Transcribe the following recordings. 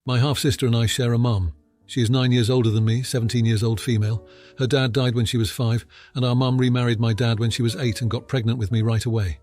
My half-sister and I share a mum. She is 9 years older than me, 17 years old female. Her dad died when she was 5, and our mum remarried my dad when she was 8 and got pregnant with me right away.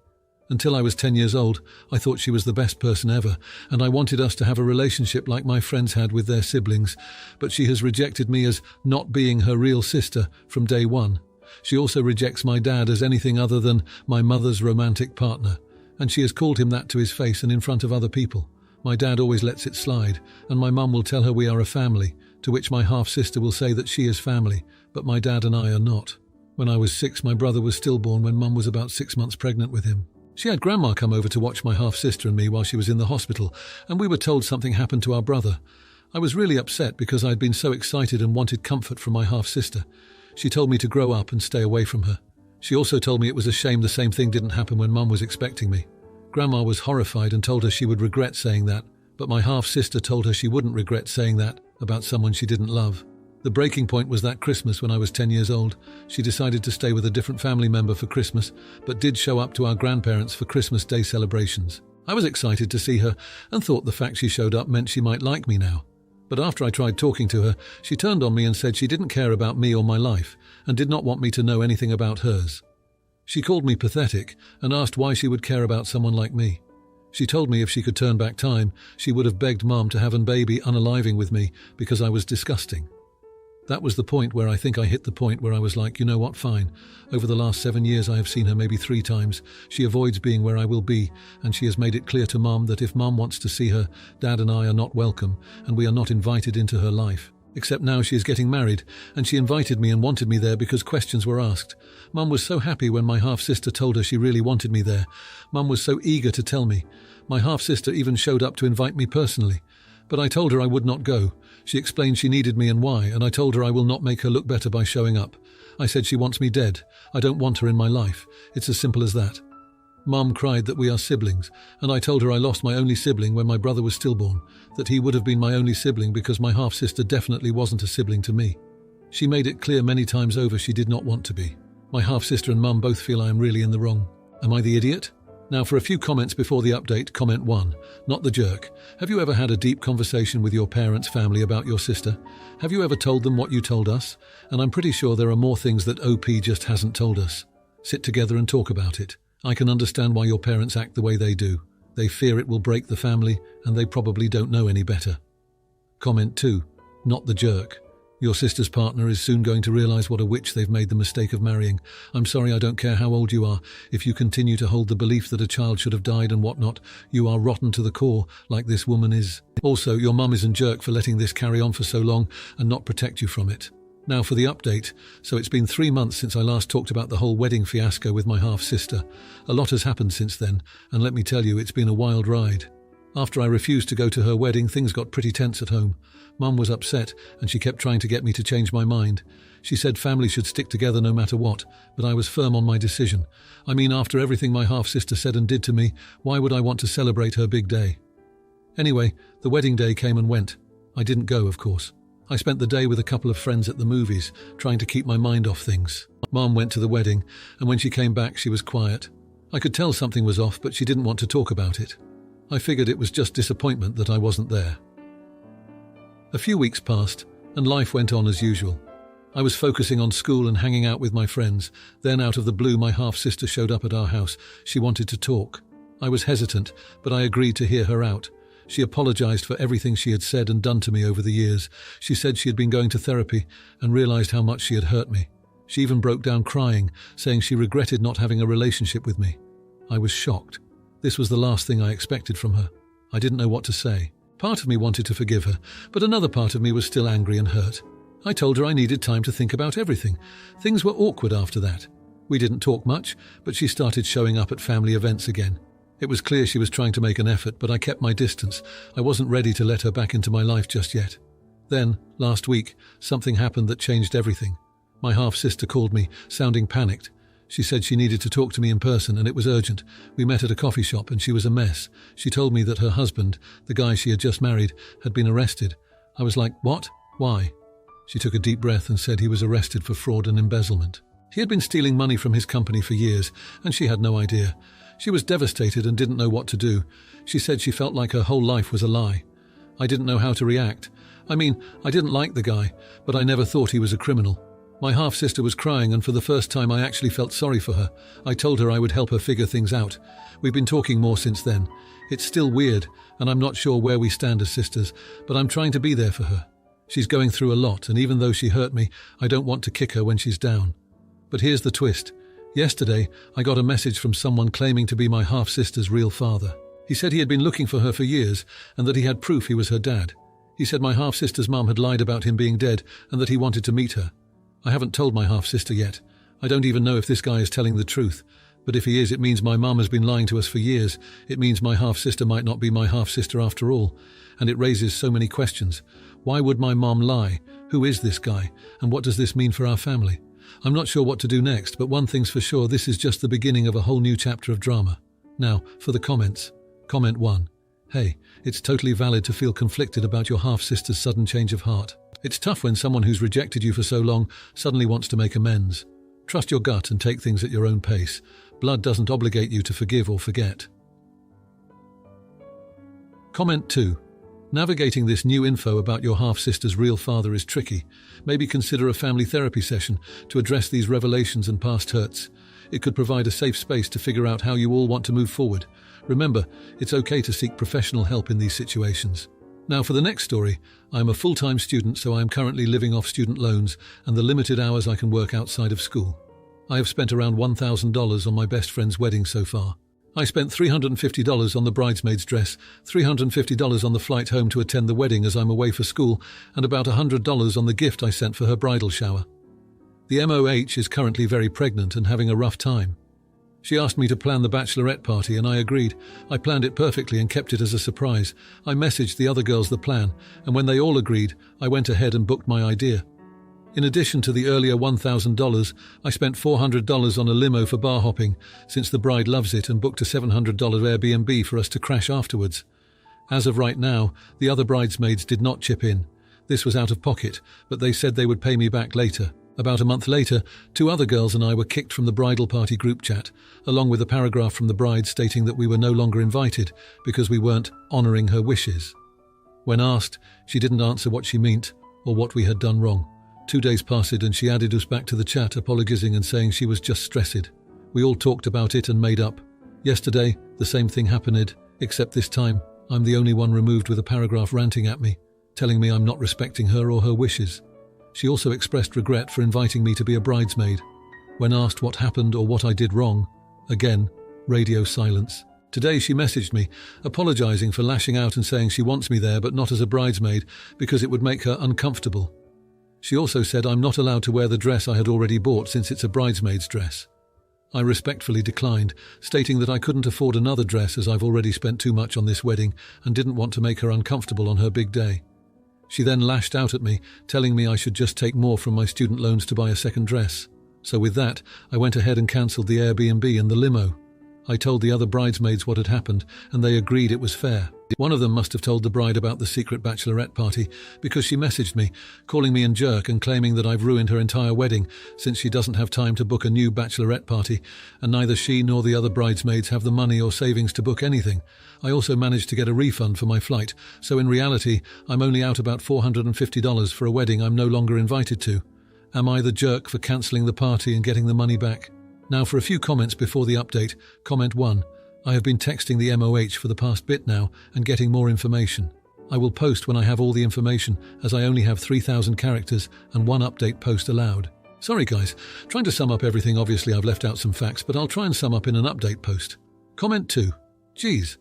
Until I was 10 years old, I thought she was the best person ever, and I wanted us to have a relationship like my friends had with their siblings, but she has rejected me as not being her real sister from day one. She also rejects my dad as anything other than my mother's romantic partner, and she has called him that to his face and in front of other people. My dad always lets it slide, and my mum will tell her we are a family, to which my half-sister will say that she is family, but my dad and I are not. When I was 6, my brother was stillborn when mum was about 6 months pregnant with him. She had grandma come over to watch my half-sister and me while she was in the hospital, and we were told something happened to our brother. I was really upset because I had been so excited and wanted comfort from my half-sister. She told me to grow up and stay away from her. She also told me it was a shame the same thing didn't happen when mum was expecting me. Grandma was horrified and told her she would regret saying that, but my half-sister told her she wouldn't regret saying that about someone she didn't love. The breaking point was that Christmas when I was 10 years old. She decided to stay with a different family member for Christmas, but did show up to our grandparents for Christmas Day celebrations. I was excited to see her and thought the fact she showed up meant she might like me now. But after I tried talking to her, she turned on me and said she didn't care about me or my life and did not want me to know anything about hers. She called me pathetic and asked why she would care about someone like me. She told me if she could turn back time, she would have begged Mum to have a baby unaliving with me because I was disgusting. That was the point where I think I hit the point where I was like, you know what, fine. Over the last 7 years I have seen her maybe 3 times. She avoids being where I will be, and she has made it clear to Mum that if Mum wants to see her, Dad and I are not welcome, and we are not invited into her life. Except now she is getting married, and she invited me and wanted me there because questions were asked. Mum was so happy when my half-sister told her she really wanted me there. Mum was so eager to tell me. My half-sister even showed up to invite me personally. But I told her I would not go. She explained she needed me and why, and I told her I will not make her look better by showing up. I said she wants me dead. I don't want her in my life. It's as simple as that. Mum cried that we are siblings, and I told her I lost my only sibling when my brother was stillborn, that he would have been my only sibling because my half-sister definitely wasn't a sibling to me. She made it clear many times over she did not want to be. My half-sister and Mum both feel I am really in the wrong. Am I the idiot? Now for a few comments before the update. Comment 1. Not the jerk. Have you ever had a deep conversation with your parents' family about your sister? Have you ever told them what you told us? And I'm pretty sure there are more things that OP just hasn't told us. Sit together and talk about it. I can understand why your parents act the way they do. They fear it will break the family, and they probably don't know any better. Comment 2. Not the jerk. Your sister's partner is soon going to realize what a witch they've made the mistake of marrying. I'm sorry, I don't care how old you are. If you continue to hold the belief that a child should have died and whatnot, you are rotten to the core, like this woman is. Also, your mum isn't jerk for letting this carry on for so long and not protect you from it. Now for the update. So it's been 3 months since I last talked about the whole wedding fiasco with my half-sister. A lot has happened since then, and let me tell you, it's been a wild ride. After I refused to go to her wedding, things got pretty tense at home. Mum was upset, and she kept trying to get me to change my mind. She said family should stick together no matter what, but I was firm on my decision. I mean, after everything my half-sister said and did to me, why would I want to celebrate her big day? Anyway, the wedding day came and went. I didn't go, of course. I spent the day with a couple of friends at the movies, trying to keep my mind off things. Mum went to the wedding, and when she came back, she was quiet. I could tell something was off, but she didn't want to talk about it. I figured it was just disappointment that I wasn't there. A few weeks passed, and life went on as usual. I was focusing on school and hanging out with my friends. Then, out of the blue, my half-sister showed up at our house. She wanted to talk. I was hesitant, but I agreed to hear her out. She apologized for everything she had said and done to me over the years. She said she had been going to therapy and realized how much she had hurt me. She even broke down crying, saying she regretted not having a relationship with me. I was shocked. This was the last thing I expected from her. I didn't know what to say. Part of me wanted to forgive her, but another part of me was still angry and hurt. I told her I needed time to think about everything. Things were awkward after that. We didn't talk much, but she started showing up at family events again. It was clear she was trying to make an effort, but I kept my distance. I wasn't ready to let her back into my life just yet. Then, last week, something happened that changed everything. My half-sister called me, sounding panicked. She said she needed to talk to me in person and it was urgent. We met at a coffee shop and she was a mess. She told me that her husband, the guy she had just married, had been arrested. I was like, what? Why? She took a deep breath and said he was arrested for fraud and embezzlement. He had been stealing money from his company for years, and she had no idea. She was devastated and didn't know what to do. She said she felt like her whole life was a lie. I didn't know how to react. I mean, I didn't like the guy, but I never thought he was a criminal. My half-sister was crying, and for the first time I actually felt sorry for her. I told her I would help her figure things out. We've been talking more since then. It's still weird, and I'm not sure where we stand as sisters, but I'm trying to be there for her. She's going through a lot, and even though she hurt me, I don't want to kick her when she's down. But here's the twist. Yesterday, I got a message from someone claiming to be my half-sister's real father. He said he had been looking for her for years, and that he had proof he was her dad. He said my half-sister's mum had lied about him being dead, and that he wanted to meet her. I haven't told my half-sister yet. I don't even know if this guy is telling the truth. But if he is, it means my mum has been lying to us for years. It means my half-sister might not be my half-sister after all. And it raises so many questions. Why would my mum lie? Who is this guy? And what does this mean for our family? I'm not sure what to do next, but one thing's for sure, this is just the beginning of a whole new chapter of drama. Now, for the comments. Comment 1. Hey, it's totally valid to feel conflicted about your half-sister's sudden change of heart. It's tough when someone who's rejected you for so long suddenly wants to make amends. Trust your gut and take things at your own pace. Blood doesn't obligate you to forgive or forget. Comment 2. Navigating this new info about your half-sister's real father is tricky. Maybe consider a family therapy session to address these revelations and past hurts. It could provide a safe space to figure out how you all want to move forward. Remember, it's okay to seek professional help in these situations. Now for the next story. I'm a full-time student, so I am currently living off student loans and the limited hours I can work outside of school. I have spent around $1,000 on my best friend's wedding so far. I spent $350 on the bridesmaid's dress, $350 on the flight home to attend the wedding as I'm away for school, and about $100 on the gift I sent for her bridal shower. The MOH is currently very pregnant and having a rough time. She asked me to plan the bachelorette party and I agreed. I planned it perfectly and kept it as a surprise. I messaged the other girls the plan, and when they all agreed, I went ahead and booked my idea. In addition to the earlier $1,000, I spent $400 on a limo for bar hopping, since the bride loves it, and booked a $700 Airbnb for us to crash afterwards. As of right now, the other bridesmaids did not chip in. This was out of pocket, but they said they would pay me back later. About a month later, 2 other girls and I were kicked from the bridal party group chat, along with a paragraph from the bride stating that we were no longer invited because we weren't honouring her wishes. When asked, she didn't answer what she meant or what we had done wrong. 2 days passed and she added us back to the chat, apologising and saying she was just stressed. We all talked about it and made up. Yesterday, the same thing happened, except this time, I'm the only one removed with a paragraph ranting at me, telling me I'm not respecting her or her wishes. She also expressed regret for inviting me to be a bridesmaid. When asked what happened or what I did wrong, again, radio silence. Today she messaged me, apologising for lashing out and saying she wants me there but not as a bridesmaid because it would make her uncomfortable. She also said I'm not allowed to wear the dress I had already bought since it's a bridesmaid's dress. I respectfully declined, stating that I couldn't afford another dress as I've already spent too much on this wedding and didn't want to make her uncomfortable on her big day. She then lashed out at me, telling me I should just take more from my student loans to buy a second dress. So with that, I went ahead and cancelled the Airbnb and the limo. I told the other bridesmaids what had happened, and they agreed it was fair. One of them must have told the bride about the secret bachelorette party because she messaged me, calling me a jerk and claiming that I've ruined her entire wedding since she doesn't have time to book a new bachelorette party, and neither she nor the other bridesmaids have the money or savings to book anything. I also managed to get a refund for my flight, so in reality, I'm only out about $450 for a wedding I'm no longer invited to. Am I the jerk for cancelling the party and getting the money back? Now for a few comments before the update. Comment 1. I have been texting the MOH for the past bit now and getting more information. I will post when I have all the information, as I only have 3,000 characters and 1 update post allowed. Sorry guys, trying to sum up everything. Obviously I've left out some facts, but I'll try and sum up in an update post. Comment 2. Geez.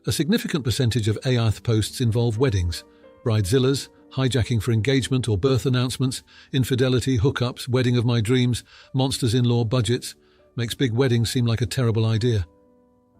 A significant percentage of AITH posts involve weddings, bridezillas, hijacking for engagement or birth announcements, infidelity, hookups, wedding of my dreams, monsters in-law, budgets. Makes big weddings seem like a terrible idea.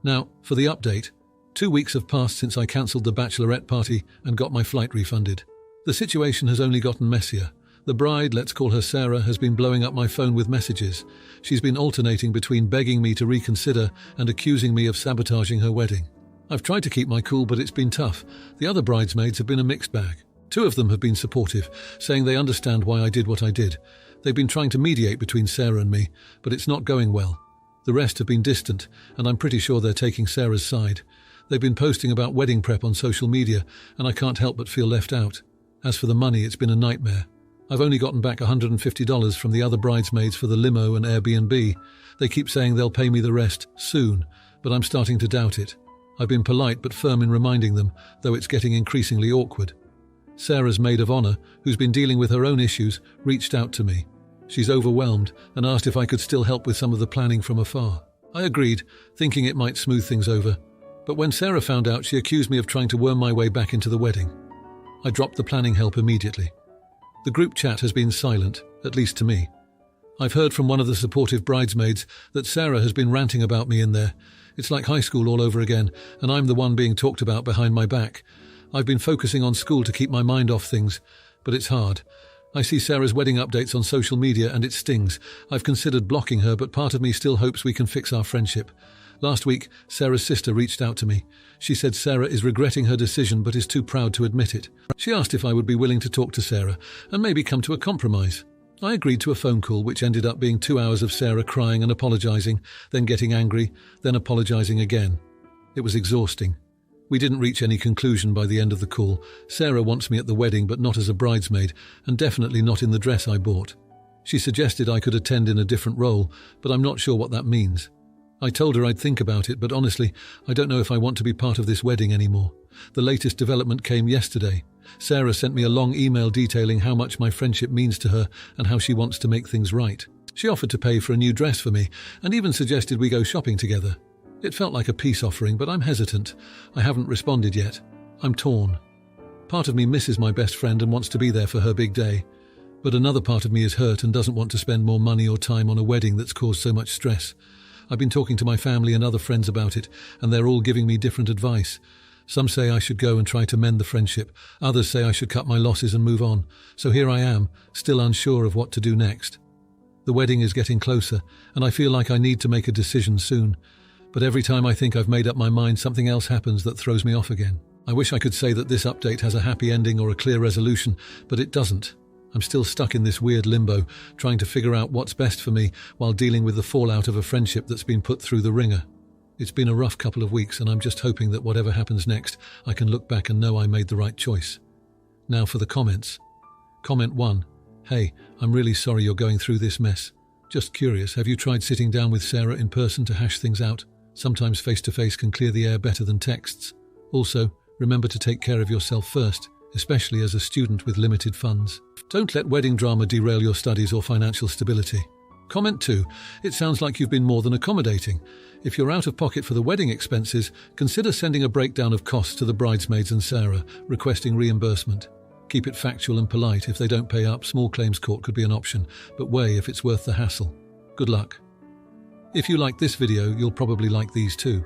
Now, for the update. 2 weeks have passed since I cancelled the bachelorette party and got my flight refunded. The situation has only gotten messier. The bride, let's call her Sarah, has been blowing up my phone with messages. She's been alternating between begging me to reconsider and accusing me of sabotaging her wedding. I've tried to keep my cool, but it's been tough. The other bridesmaids have been a mixed bag. 2 of them have been supportive, saying they understand why I did what I did. They've been trying to mediate between Sarah and me, but it's not going well. The rest have been distant, and I'm pretty sure they're taking Sarah's side. They've been posting about wedding prep on social media, and I can't help but feel left out. As for the money, it's been a nightmare. I've only gotten back $150 from the other bridesmaids for the limo and Airbnb. They keep saying they'll pay me the rest soon, but I'm starting to doubt it. I've been polite but firm in reminding them, though it's getting increasingly awkward. Sarah's maid of honor, who's been dealing with her own issues, reached out to me. She's overwhelmed and asked if I could still help with some of the planning from afar. I agreed, thinking it might smooth things over. But when Sarah found out, she accused me of trying to worm my way back into the wedding. I dropped the planning help immediately. The group chat has been silent, at least to me. I've heard from one of the supportive bridesmaids that Sarah has been ranting about me in there. It's like high school all over again, and I'm the one being talked about behind my back. I've been focusing on school to keep my mind off things, but it's hard. I see Sarah's wedding updates on social media and it stings. I've considered blocking her, but part of me still hopes we can fix our friendship. Last week, Sarah's sister reached out to me. She said Sarah is regretting her decision but is too proud to admit it. She asked if I would be willing to talk to Sarah and maybe come to a compromise. I agreed to a phone call which ended up being 2 hours of Sarah crying and apologizing, then getting angry, then apologizing again. It was exhausting. We didn't reach any conclusion by the end of the call. Sarah wants me at the wedding but not as a bridesmaid, and definitely not in the dress I bought. She suggested I could attend in a different role, but I'm not sure what that means. I told her I'd think about it, but honestly, I don't know if I want to be part of this wedding anymore. The latest development came yesterday. Sarah sent me a long email detailing how much my friendship means to her and how she wants to make things right. She offered to pay for a new dress for me and even suggested we go shopping together. It felt like a peace offering, but I'm hesitant. I haven't responded yet. I'm torn. Part of me misses my best friend and wants to be there for her big day. But another part of me is hurt and doesn't want to spend more money or time on a wedding that's caused so much stress. I've been talking to my family and other friends about it, and they're all giving me different advice. Some say I should go and try to mend the friendship. Others say I should cut my losses and move on. So here I am, still unsure of what to do next. The wedding is getting closer, and I feel like I need to make a decision soon. But every time I think I've made up my mind, something else happens that throws me off again. I wish I could say that this update has a happy ending or a clear resolution, but it doesn't. I'm still stuck in this weird limbo, trying to figure out what's best for me while dealing with the fallout of a friendship that's been put through the ringer. It's been a rough couple of weeks, and I'm just hoping that whatever happens next, I can look back and know I made the right choice. Now for the comments. Comment 1. Hey, I'm really sorry you're going through this mess. Just curious, have you tried sitting down with Sarah in person to hash things out? Sometimes face-to-face can clear the air better than texts. Also, remember to take care of yourself first, especially as a student with limited funds. Don't let wedding drama derail your studies or financial stability. Comment 2. It sounds like you've been more than accommodating. If you're out of pocket for the wedding expenses, consider sending a breakdown of costs to the bridesmaids and Sarah, requesting reimbursement. Keep it factual and polite. If they don't pay up, small claims court could be an option, but weigh if it's worth the hassle. Good luck. If you like this video, you'll probably like these too.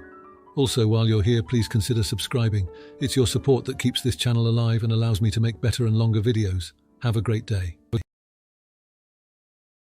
Also, while you're here, please consider subscribing. It's your support that keeps this channel alive and allows me to make better and longer videos. Have a great day.